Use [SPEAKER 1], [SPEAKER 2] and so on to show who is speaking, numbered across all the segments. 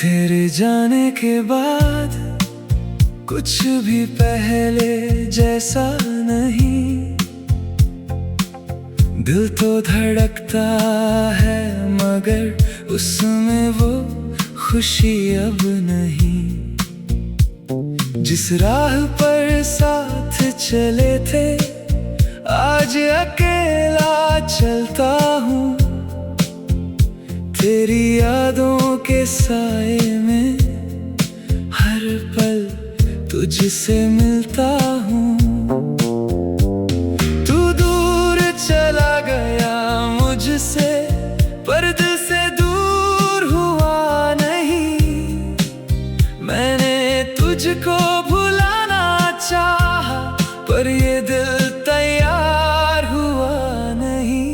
[SPEAKER 1] तेरे जाने के बाद कुछ भी पहले जैसा नहीं। दिल तो धड़कता है मगर उसमें वो खुशी अब नहीं। जिस राह पर साथ चले थे आज अकेला चलता हूँ। तेरी यादों के साए में हर पल तुझसे मिलता हूँ। तू दूर चला गया मुझसे पर दिल से दूर हुआ नहीं। मैंने तुझको भुलाना चाहा पर ये दिल तैयार हुआ नहीं।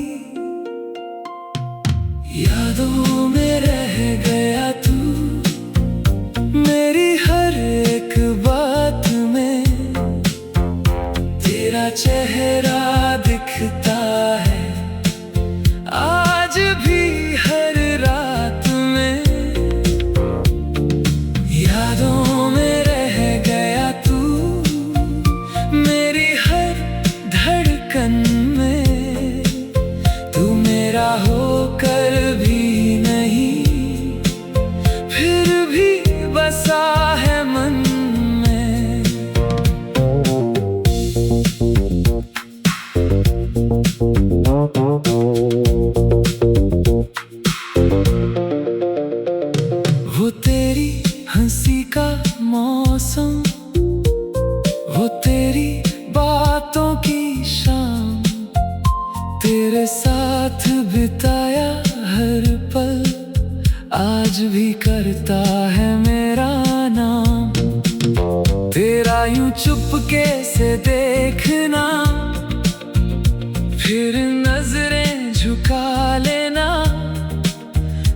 [SPEAKER 1] यादों में रह गया तू मेरी हर एक बात में। तेरा चेहरा दिखता है आज भी हर रात में। यादों में रह गया तू मेरी हर धड़कन में। तू मेरा होकर भी नहीं फिर भी बसा है मन में। वो तेरी हंसी का मौसम, वो तेरी बातों की शाम, तेरे साथ बिताया हर पल आज भी करता है मेरा नाम। तेरा यूं चुपके से देखना फिर नजरें झुका लेना।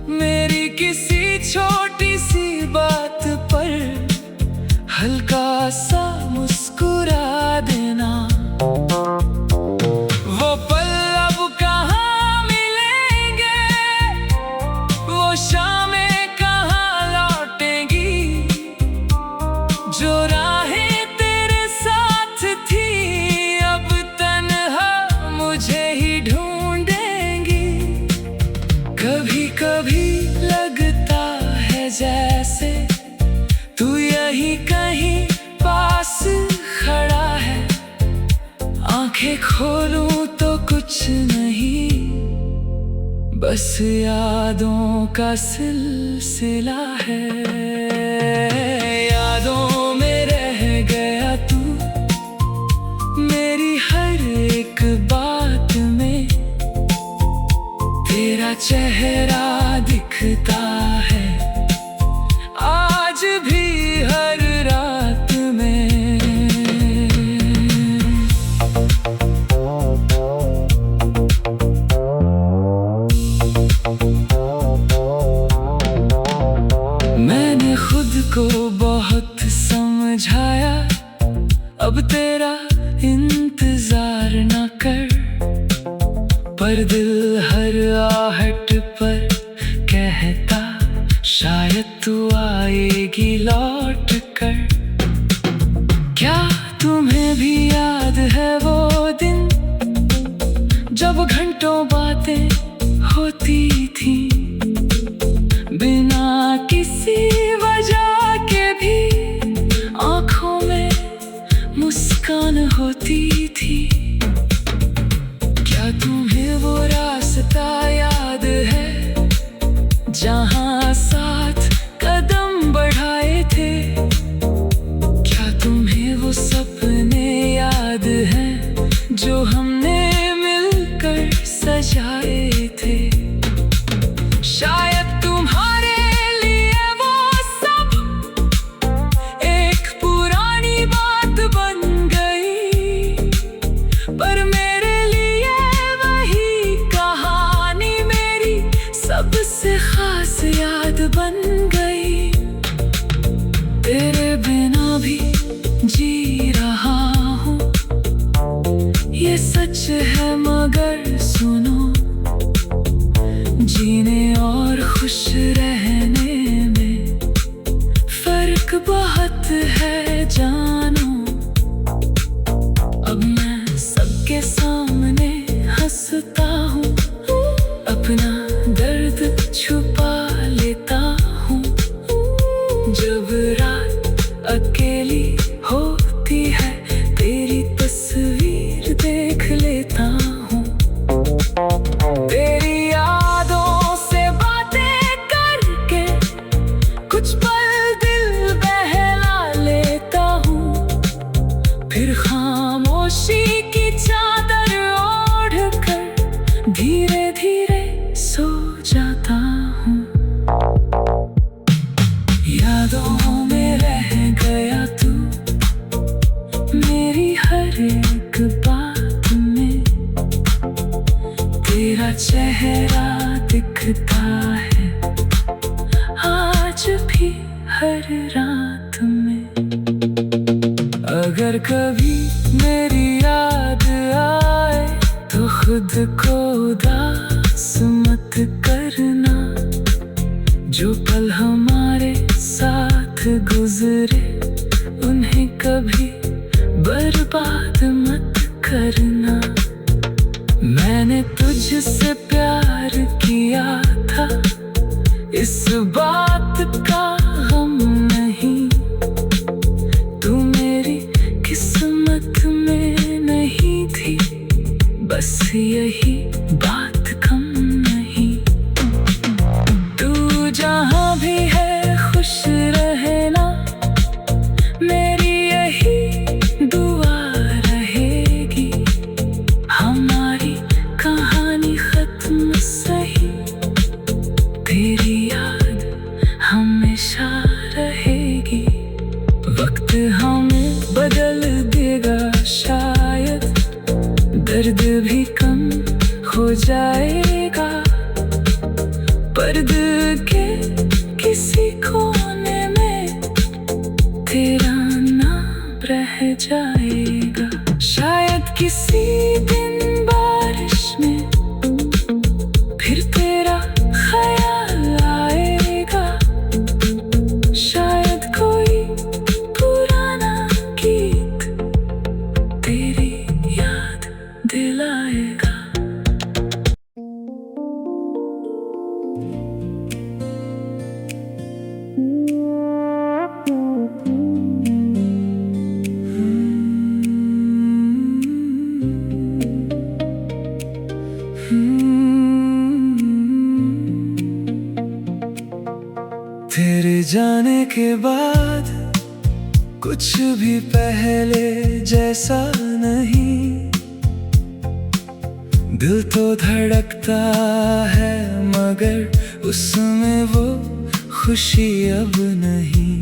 [SPEAKER 1] मेरी किसी छोटी सी बात पर हल्का सा मुस्कुरा देना। वो पल अब कहाँ मिलेंगे, वो शामें कहाँ लौटेंगी। जो राहें तेरे साथ थी अब तन्हा मुझे ही ढूंढेंगी। कभी कभी लगता है जैसे तू यहीं कहीं पास खड़ा है। आंखें खोलूं तो कुछ नहीं बस यादों का सिलसिला है। यादों में रह गया तू मेरी हर एक बात में। तेरा चेहरा दिखता है आज भी हर रात में। मैंने खुद को बहुत समझाया अब तेरा इंतजार न कर। पर दिल हर आहट पर कहता शायद तू आएगी लौट कर। क्या तुम्हें भी याद है वो दिन जब घंटों बातें होती थी। बिना किसी वजह के भी आंखों में मुस्कान होती थी। क्या तुम्हें वो रास्ता याद है जहां साथ कदम बढ़ाए थे। क्या तुम्हें वो सपने याद हैं जो हमने मिलकर सजाए थे। शायद तुम्हारे लिए वो सब एक पुरानी बात बन गई। अपना दर्द छुपा लेता हूँ। जब रात अकेली होती है तेरी तस्वीर देख लेता हूँ। तेरी यादों से बातें करके कुछ पल दिल बहला लेता हूँ। फिर खामोशी की चादर ओढ़ कर धीरे धीरे सो जाता हूँ। यादों में रह गया तू मेरी हर एक बात में। तेरा चेहरा दिखता है आज भी हर रात में। अगर कभी मेरी याद आए तो खुद को उदास मत करना। जो पल हमारे साथ गुजरे उन्हें कभी बर्बाद मत करना। मैंने तुझसे प्यार किया था इस बात का गम नहीं। तू मेरी किस्मत में नहीं थी बस यही बात कम नहीं। तू जहाँ भी है खुश रहना मेरी यही दुआ रहेगी। हमारी कहानी खत्म सही तेरी याद हमेशा रहेगी। वक्त हमें बदल देगा शायद दर्द भी कम हो जाएगा। पर दिल के किसी कोने में तेरा नाम रह जाएगा। शायद किसी दिन बारिश में फिर तेरा ख्याल आएगा। शायद कोई पुराना गीत तेरी याद दिलाएगा। तेरे जाने के बाद कुछ भी पहले जैसा नहीं। दिल तो धड़कता है मगर उसमें वो खुशी अब नहीं।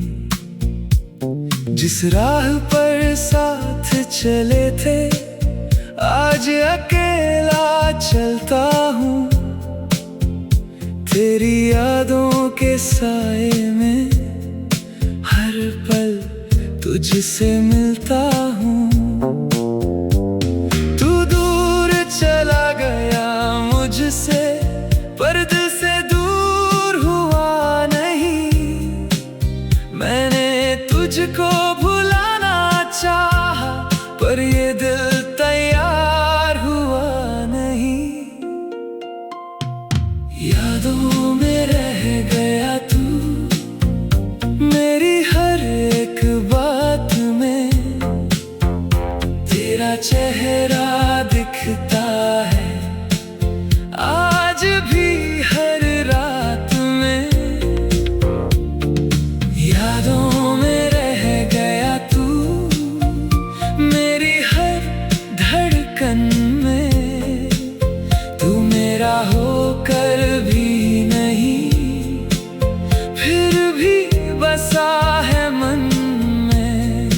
[SPEAKER 1] जिस राह पर साथ चले थे आज अकेला चलता हूँ। तेरी यादों के साए में हर पल तुझसे मिलता हूँ। तू दूर चला गया मुझसे पर दिल से दूर हुआ नहीं। मैंने तुझको भुलाना चाहा पर ये दिल तैयार हुआ नहीं। यादों में रह गया तू मेरी हर एक बात में। तेरा चेहरा दिखता है आज भी हर रात में। यादों में रह गया तू मेरी हर धड़कन में। तू मेरा होकर भी नहीं फिर भी बसा है मन में।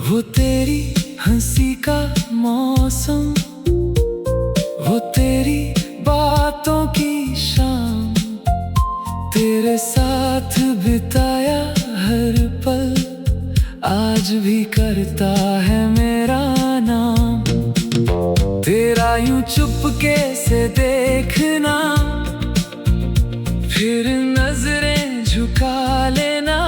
[SPEAKER 1] वो तेरी हंसी का मौसम वो तेरी बातों की शाम। तेरे साथ बिताया हर पल आज भी करता है मेरा नाम। तेरा यूं चुपके से देखना फिर नजरें झुका लेना।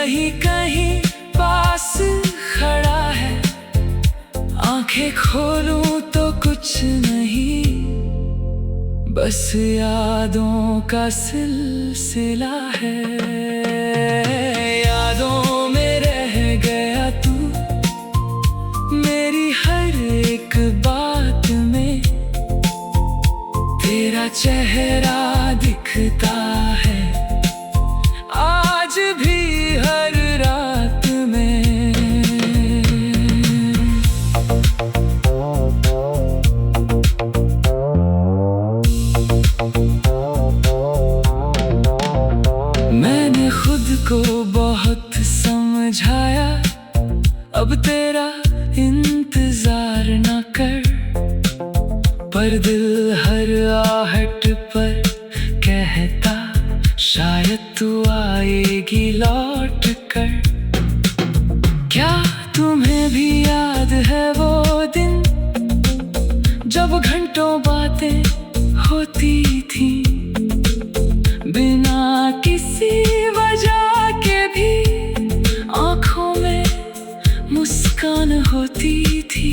[SPEAKER 1] कहीं कहीं पास खड़ा है, आंखें खोलूं तो कुछ नहीं, बस यादों का सिलसिला है। यादों में रह गया तू, मेरी हर एक बात में तेरा चेहरा दिखता है, आज भी हर रात में। मैंने खुद को बहुत समझाया, अब तेरा इंतजार न कर, पर दिल हर आहट पर कहता शायद तू आएगी लौट कर। क्या तुम्हें भी याद है वो दिन जब घंटों बातें होती थी, बिना किसी वजह के भी आंखों में मुस्कान होती थी।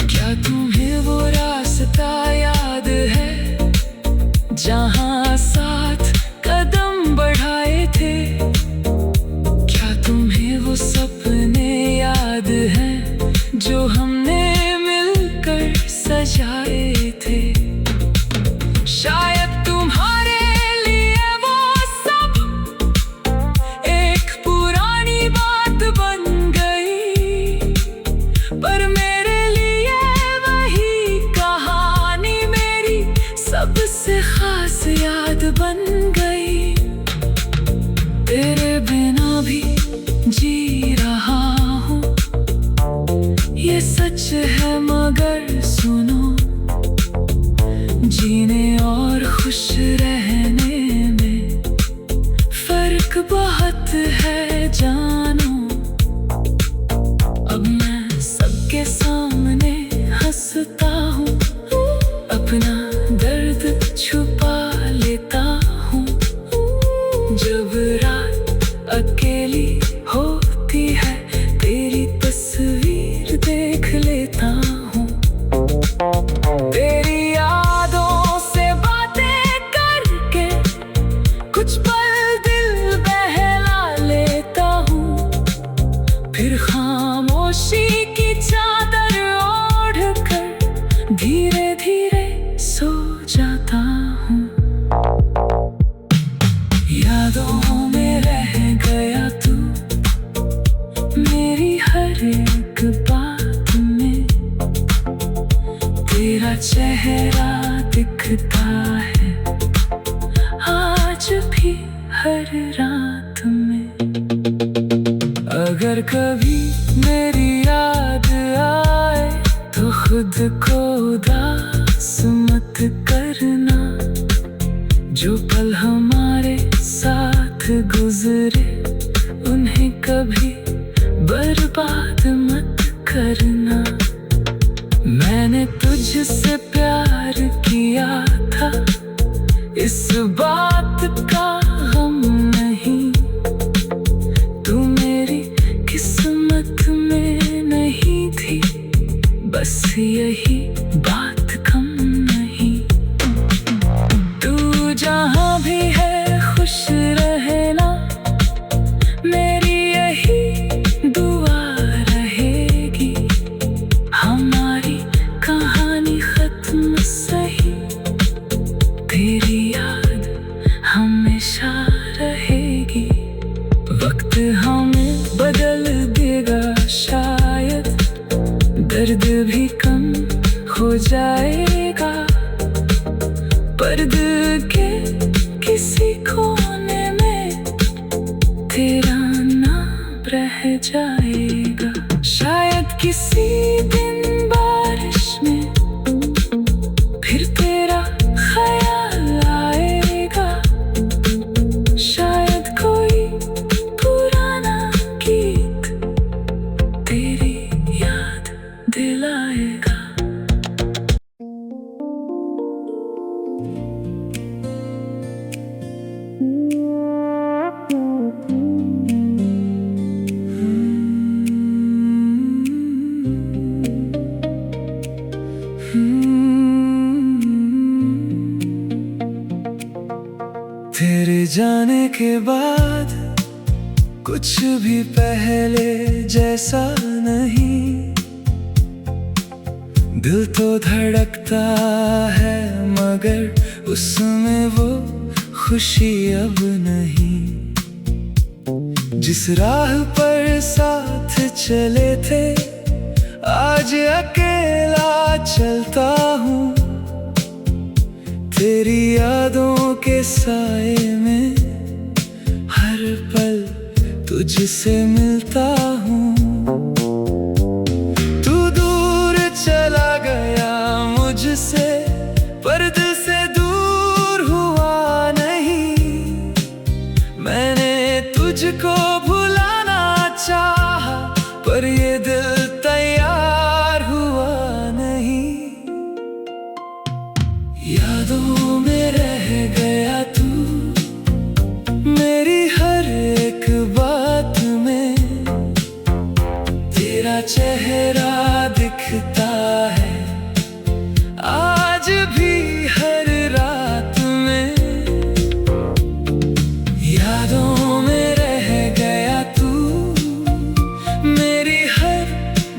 [SPEAKER 1] क्या तुम्हें वो रास्ता याद है जहां साथ कदम बढ़ाए थे? क्या तुम्हें वो सपने याद हैं जो हमने मिलकर सजाए थे? शायद तुम्हारे लिए वो सब एक पुरानी बात बन गई, पर मेरे लिए वही कहानी मेरी सबसे खास याद बन गई। तेरे बिना भी जी रहा हूँ, ये सच है मगर सुनो, जीने और खुश रहने में फर्क बहुत है जानो। अब मैं सबके सामने हंसता हूँ, अपना दर्द छुपा लेता हूँ, जब रात अकेली होती है तेरी तस्वीर देख लेता हूँ। तेरी यादों से बातें करके कुछ पल दिल बहला लेता हूँ, फिर खामोशी की चादर ओढ़ कर धीरे धीरे सो जाता हूँ। यादों में रह गया तू, मेरी हर एक बात में तेरा चेहरा दिखता है, आज भी हर रात में। अगर कभी मेरी याद आए तो खुद को उदास मत करना, जो पल हमारे साथ गुजरे उन्हें कभी बर्बाद मत करना। मैंने तुझसे प्यार किया था, इस बात का गम नहीं, तू मेरी किस्मत में नहीं थी, बस यही बात कम नहीं। तू जहाँ भी है खुश रहना, मेरी यही दुआ रहेगी। हमारी कहानी खत्म सही, तेरी याद हमेशा रहेगी। वक्त हमें बदल देगा शायद, दर्द भी कम हो जाएगा, पर दिल के किसी कोने में तेरा नाम रह जाएगा। शायद किसी दिन बारिश में फिर तेरा ख्याल आएगा, शायद कोई पुराना गीत तेरी याद दिलाएगा। जाने के बाद कुछ भी पहले जैसा नहीं। दिल तो धड़कता है मगर उसमें वो खुशी अब नहीं। जिस राह पर साथ चले थे आज अकेला चलता हूँ। तेरी यादों के साए में हर पल तुझसे मिलता हूँ। तू दूर चला गया मुझसे पर दिल से दूर हुआ नहीं। मैंने तुझको भुलाना चाहा पर ये दिल तैयार हुआ नहीं। यादों में रह गया तू मेरी हर एक बात में। तेरा चेहरा दिखता है आज भी हर रात में। यादों में रह गया तू मेरी हर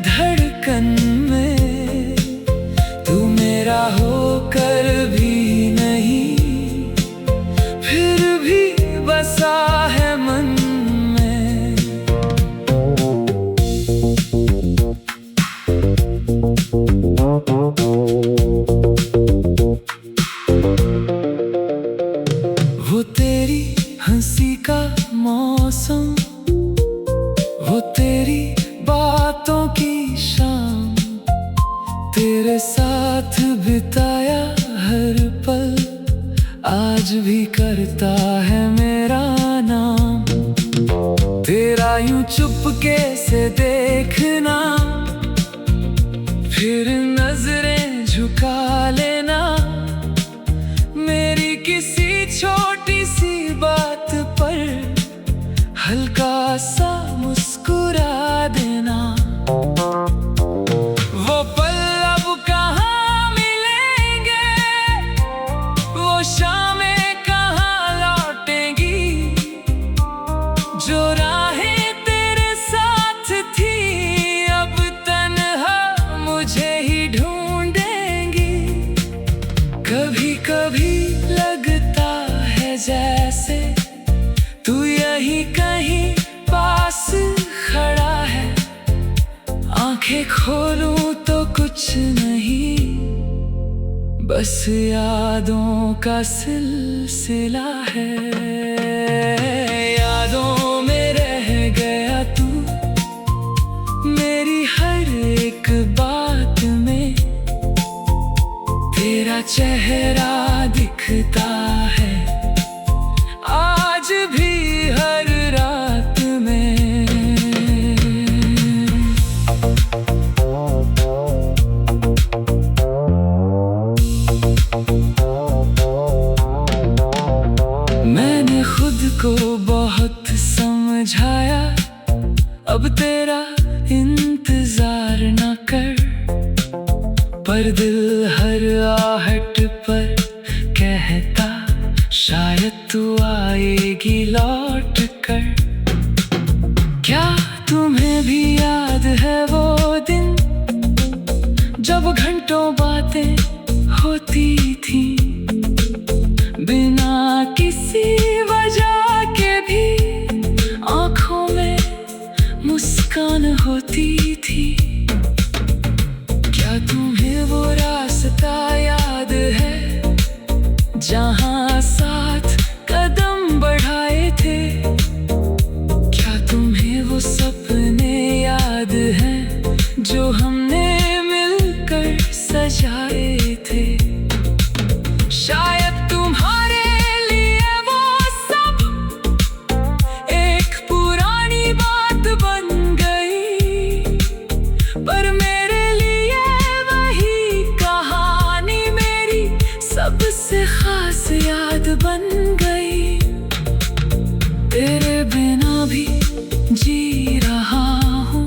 [SPEAKER 1] धड़कन में। तू मेरा होकर भी नहीं फिर भी बसा है मन में। वो तेरी हंसी का मौसम, वो तेरी बातों की शाम, तेरे साथ बिताया हर पल आज भी करता है मेरा नाम। तेरा यूं चुपके से देखना फिर नजरें झुका लेना। मेरी किसी छोटी सी बात पर हल्का सा मुस्कुरा देना। वो पल अब कहाँ मिलेंगे, वो शामें कहाँ लौटेंगी। जो राहें तेरे साथ थी अब तन्हा मुझे ही ढूंढेंगी। कभी कभी लगता है जैसे तू यहीं कहीं पास खड़ा है। आंखें खोलूं तो कुछ नहीं बस यादों का सिलसिला है। यादों में रह गया तू मेरी हर एक बात में। तेरा चेहरा दिखता है आज भी हर रात में। मैंने खुद को बहुत समझाया अब तेरा इंतजार न कर। पर दिल हर आहट पर कहता शायद तू आएगी लौट कर। क्या तुम्हें भी याद है वो दिन जब घंटों बातें होती थी। बिना किसी वजह के भी आंखों में मुस्कान होती थी। क्या तुम्हें वो रास्ता याद है जहां साथ कदम बढ़ाए थे। क्या तुम्हें वो सपने याद हैं जो हमने मिलकर सजाए थे। शायद तुम्हारे लिए वो सब एक पुरानी बात बन गई। पर मेरे लिए वही कहानी मेरी सबसे खास याद बन गई। तेरे बिना भी जी रहा हूँ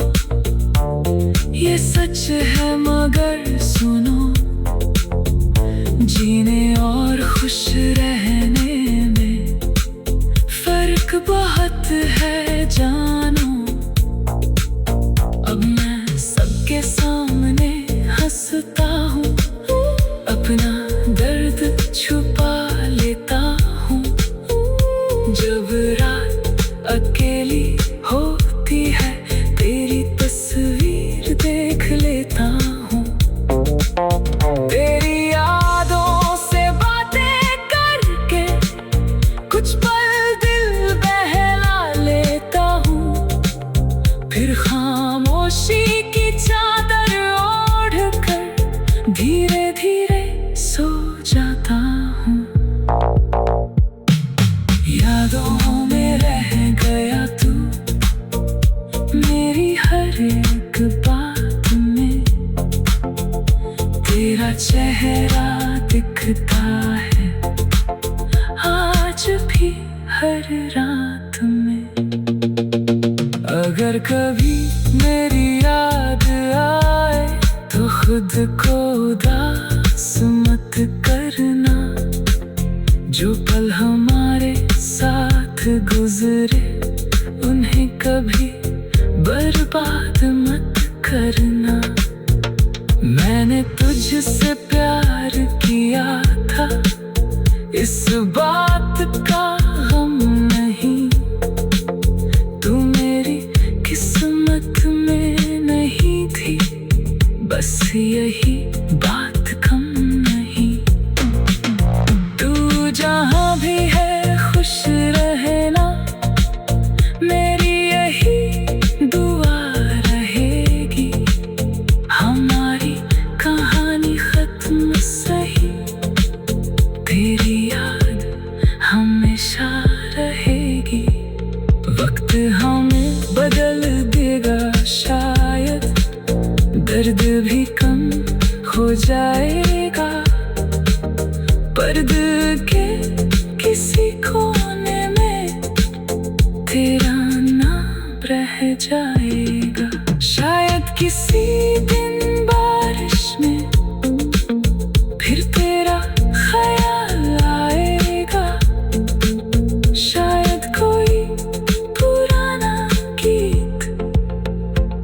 [SPEAKER 1] ये सच है मगर सुनो। जीने और खुश रहने में बहुत है जानो, अब मैं सबके सामने हंसता हूँ, अपना दर्द छुपा लेता हूँ। जब रात अकेली होती है तेरी तस्वीर देख लेता हूँ। तेरी यादों से बातें करके कुछ पल दिल बहला लेता हूँ, फिर खामोशी की चादर ओढ़ कर धीरे धीरे सो जाता हूँ। यादों में रह गया तू मेरी हर एक बात में, तेरा चेहरा दिखता है आज भी हर रात में। अगर कभी मेरी याद आए तो खुद को उदास मत करना, जो पल हमारे साथ गुजरे उन्हें कभी बर्बाद मत करना। मैंने तुझसे प्यार किया था, इस बात का गम नहीं, तू मेरी किस्मत में नहीं थी, बस यही बात कम नहीं। तू जहाँ भी है खुश रहना, मेरी यही दुआ रहेगी। हमारी कहानी खत्म सही, तेरी याद हमेशा रहेगी। वक्त हमें बदल देगा शायद, दर्द भी कम हो जाएगा, पर दिल के किसी कोने में तेरा नाम रह जाएगा। शायद किसी दिन बारिश में फिर तेरा ख्याल आएगा, शायद कोई पुराना गीत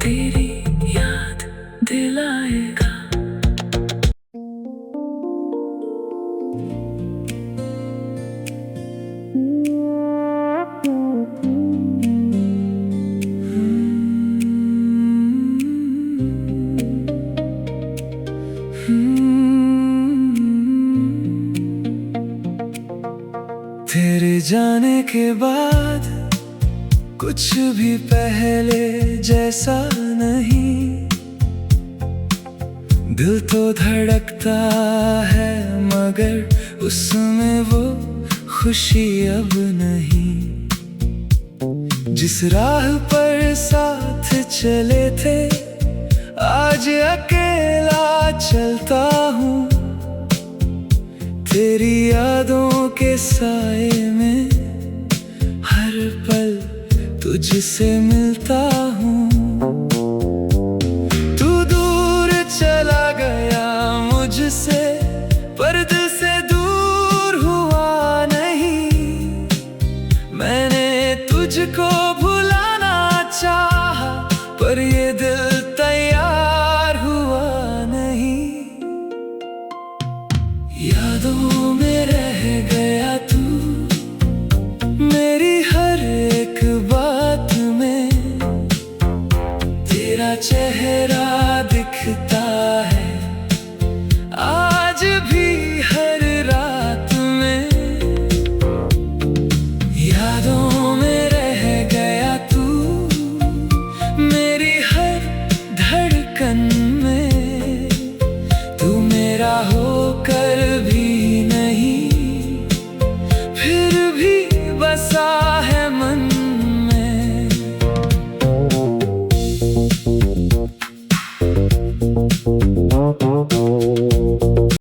[SPEAKER 1] तेरी याद दिलाएगा।
[SPEAKER 2] तेरे जाने के बाद कुछ भी पहले जैसा नहीं, दिल तो धड़कता है मगर उसमें वो खुशी अब नहीं। जिस राह पर साथ चले थे आज अकेला चलता हूँ, तेरी यादों के साए में हर पल तुझसे मिलता हूँ। तू दूर चला गया मुझसे पर दिल से दूर हुआ नहीं, मैंने तुझको भुलाना चाहा पर ये दिल तैयार हुआ नहीं। यादों में